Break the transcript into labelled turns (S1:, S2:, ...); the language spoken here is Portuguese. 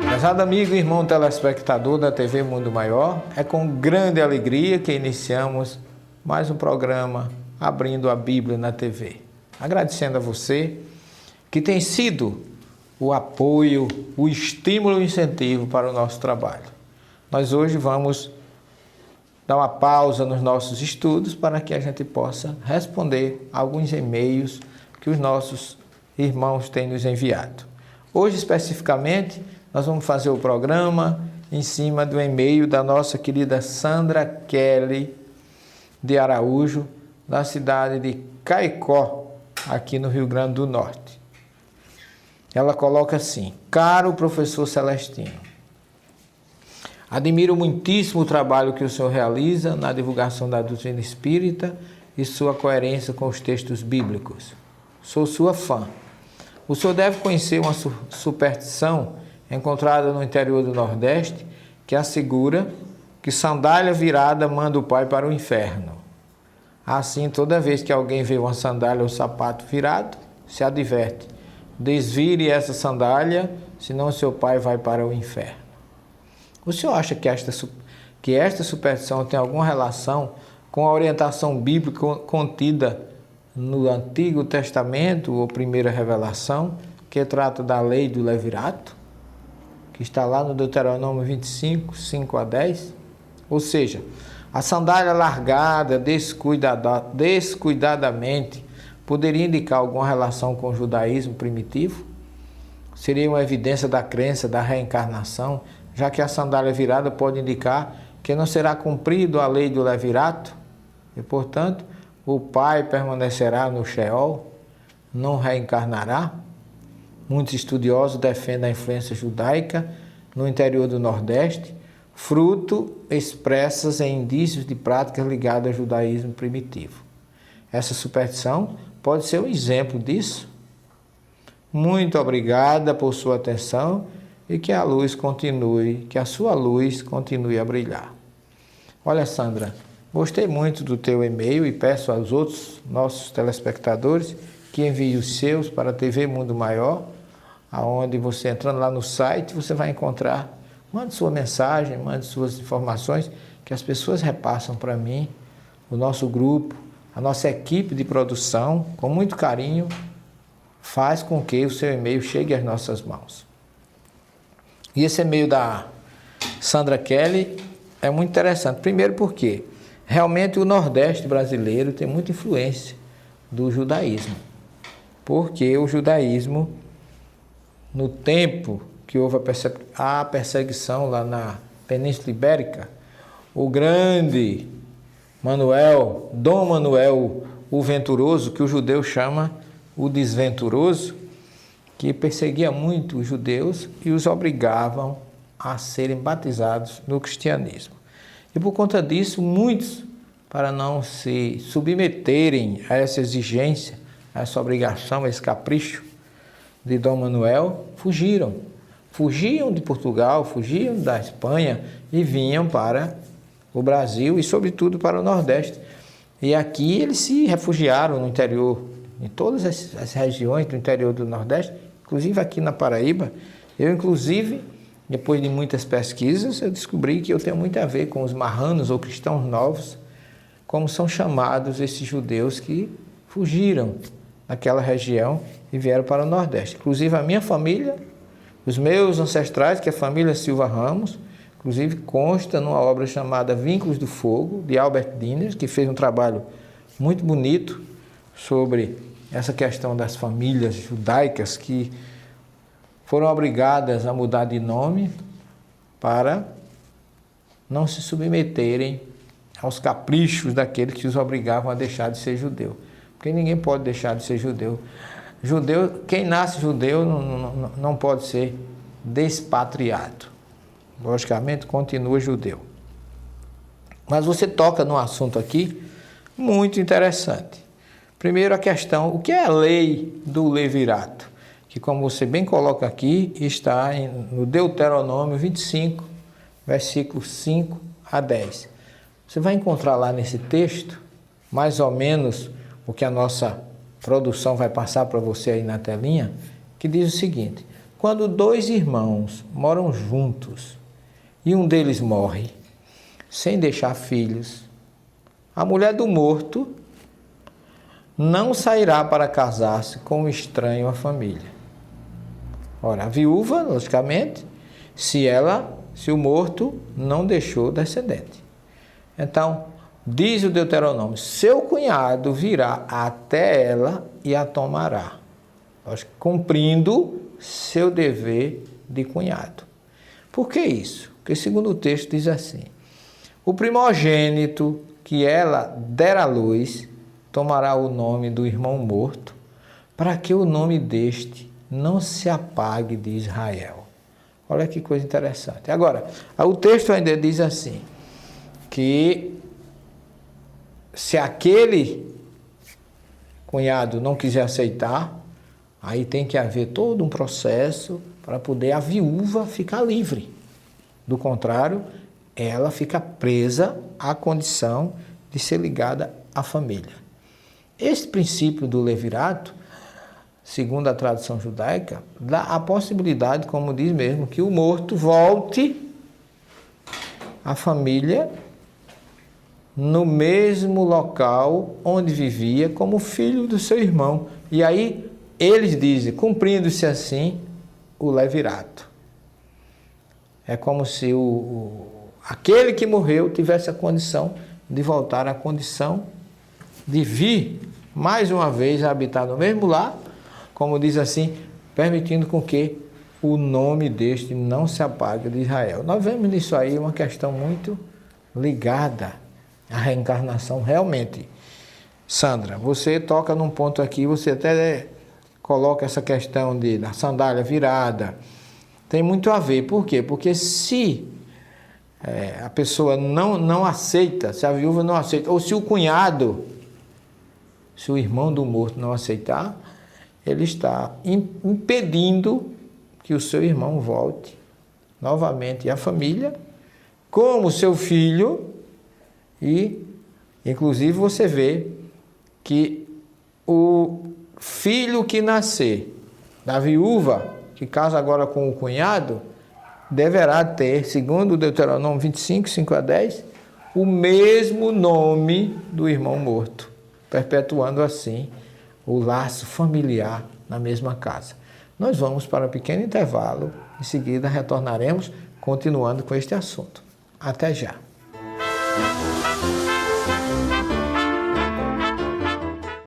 S1: Prezado amigo e irmão telespectador da TV Mundo Maior, é com grande alegria que iniciamos mais um programa Abrindo a Bíblia na TV. Agradecendo a você que tem sido o apoio, o estímulo e o incentivo para o nosso trabalho. Nós hoje vamos dar uma pausa nos nossos estudos para que a gente possa responder alguns e-mails que os nossos irmãos têm nos enviado. Hoje, especificamente, nós vamos fazer o programa em cima do e-mail da nossa querida Sandra Kelly de Araújo, da cidade de Caicó, aqui no Rio Grande do Norte. Ela coloca assim: caro professor Celestino, admiro muitíssimo o trabalho que o senhor realiza na divulgação da doutrina espírita e sua coerência com os textos bíblicos. Sou sua fã. O senhor deve conhecer uma superstição encontrada no interior do Nordeste, que assegura que sandália virada manda o pai para o inferno. Assim, toda vez que alguém vê uma sandália ou sapato virado, se adverte: desvire essa sandália, senão seu pai vai para o inferno. O senhor acha que esta superstição tem alguma relação com a orientação bíblica contida no Antigo Testamento, ou Primeira Revelação, que trata da lei do levirato, que está lá no Deuteronômio 25, 5 a 10? Ou seja, a sandália largada descuidadamente poderia indicar alguma relação com o judaísmo primitivo? Seria uma evidência da crença da reencarnação, já que a sandália virada pode indicar que não será cumprido a lei do levirato e, portanto, o pai permanecerá no Sheol, não reencarnará? Muitos estudiosos defendem a influência judaica no interior do Nordeste, fruto expressas em indícios de práticas ligadas ao judaísmo primitivo. Essa superstição pode ser um exemplo disso? Muito obrigada por sua atenção e que a sua luz continue a brilhar. Olha, Sandra, gostei muito do teu e-mail e peço aos outros nossos telespectadores que enviem os seus para a TV Mundo Maior, aonde você, entrando lá no site, você vai encontrar. Mande sua mensagem, mande suas informações, que as pessoas repassam para mim, o nosso grupo, a nossa equipe de produção, com muito carinho, faz com que o seu e-mail chegue às nossas mãos. E esse e-mail da Sandra Kelly é muito interessante. Primeiro porque realmente o Nordeste brasileiro tem muita influência do judaísmo. Porque o judaísmo, no tempo que houve a perseguição lá na Península Ibérica, o grande Dom Manuel o Venturoso, que o judeu chama o desventuroso, que perseguia muito os judeus e os obrigavam a serem batizados no cristianismo. E por conta disso, muitos, para não se submeterem a essa exigência, a essa obrigação, a esse capricho de Dom Manuel, fugiam de Portugal, fugiam da Espanha e vinham para o Brasil e, sobretudo, para o Nordeste. E aqui eles se refugiaram no interior, em todas as regiões do interior do Nordeste, inclusive aqui na Paraíba. Eu, inclusive, depois de muitas pesquisas, eu descobri que eu tenho muito a ver com os marranos ou cristãos novos, como são chamados esses judeus que fugiram daquela região e vieram para o Nordeste. Inclusive a minha família, os meus ancestrais, que é a família Silva Ramos, inclusive consta numa obra chamada Vínculos do Fogo, de Albert Diener, que fez um trabalho muito bonito sobre essa questão das famílias judaicas que foram obrigadas a mudar de nome para não se submeterem aos caprichos daqueles que os obrigavam a deixar de ser judeu. Porque ninguém pode deixar de ser judeu. Quem nasce judeu não pode ser despatriado. Logicamente, continua judeu. Mas você toca num assunto aqui muito interessante. Primeiro, a questão, o que é a lei do levirato? Que, como você bem coloca aqui, está no Deuteronômio 25, versículos 5 a 10. Você vai encontrar lá nesse texto mais ou menos o que a nossa produção vai passar para você aí na telinha, que diz o seguinte: quando dois irmãos moram juntos e um deles morre sem deixar filhos, a mulher do morto não sairá para casar-se com um estranho à família. Ora, a viúva, logicamente, se o morto não deixou descendente. Então, diz o Deuteronômio: seu cunhado virá até ela e a tomará, cumprindo seu dever de cunhado. Por que isso? Porque segundo o texto diz assim: o primogênito que ela der à luz tomará o nome do irmão morto, para que o nome deste não se apague de Israel. Olha que coisa interessante. Agora, o texto ainda diz assim, que se aquele cunhado não quiser aceitar, aí tem que haver todo um processo para poder a viúva ficar livre. Do contrário, ela fica presa à condição de ser ligada à família. Este princípio do levirato, segundo a tradição judaica, dá a possibilidade, como diz mesmo, que o morto volte à família no mesmo local onde vivia como filho do seu irmão. E aí eles dizem, cumprindo-se assim o levirato. É como se aquele que morreu tivesse a condição de voltar à condição de vir mais uma vez a habitar no mesmo lar, como diz assim, permitindo com que o nome deste não se apague de Israel. Nós vemos nisso aí uma questão muito ligada à reencarnação realmente. Sandra, você toca num ponto aqui, você até coloca essa questão da sandália virada. Tem muito a ver. Por quê? Porque se a pessoa não aceita, se a viúva não aceita, ou se o cunhado, se o irmão do morto não aceitar, ele está impedindo que o seu irmão volte novamente à família, como seu filho, e inclusive você vê que o filho que nascer da viúva, que casa agora com o cunhado, deverá ter, segundo o Deuteronômio 25, 5 a 10, o mesmo nome do irmão morto, perpetuando assim o laço familiar na mesma casa. Nós vamos para um pequeno intervalo, em seguida retornaremos continuando com este assunto. Até já!